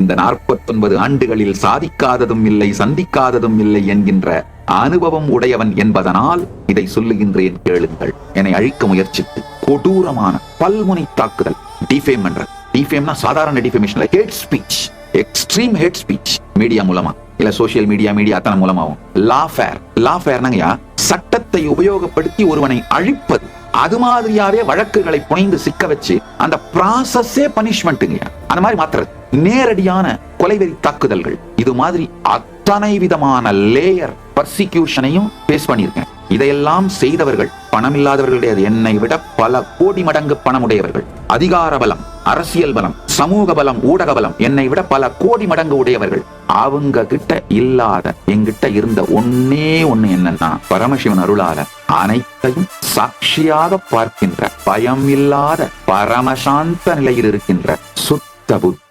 இந்த 49 ஆண்டுகளில் சாதிக்காததும் இல்லை, சந்திக்காததும் இல்லை என்கின்ற அனுபவம் உடையவன் என்பதனால் இதை சொல்லுகின்றேன், கேளுங்கள். என்னை அழிக்க முயற்சித்து கொடூரமான பல்முனை தாக்குதல், டிஃபேம் என்ற டிஃபேம்னா சாதாரண defamation, hate speech, extreme hate speech media மூலமா இல்ல சோசியல் மீடியா அத்தனை மூலமாவும். லாஃபேர்னா சட்டத்தை உபயோகப்படுத்தி ஒருவனை அழிப்பது. அது மாதிரியாவே வழக்குகளை புனைந்து சிக்க வச்சு அந்த ப்ராசஸே பனிஷ்மெண்ட்டுங்க. அந்த மாதிரி மாத்துறது, நேரடியான கொலைவெறி தாக்குதல்கள், இது மாதிரி அத்தனை விதமான லேயர் பர்சிக்யூஷனையும் பேஸ் பண்ணியிருக்கேன். இதையெல்லாம் செய்தவர்கள் பணம் இல்லாதவர்கள் கிடையாது. என்னை விட பல கோடி மடங்கு பணமுடையவர்கள், அதிகார பலம், அரசியல் பலம், சமூக பலம், ஊடக பலம் என்னை விட பல கோடி மடங்கு உடையவர்கள். அவங்க கிட்ட இல்லாத என்கிட்ட இருந்த ஒன்னே ஒண்ணு என்னன்னா, பரமசிவன் அருளால அனைத்தையும் சாட்சியாக பார்க்கின்ற, பயம் இல்லாத பரமசாந்த நிலையில் இருக்கின்ற சுத்த புத்தி.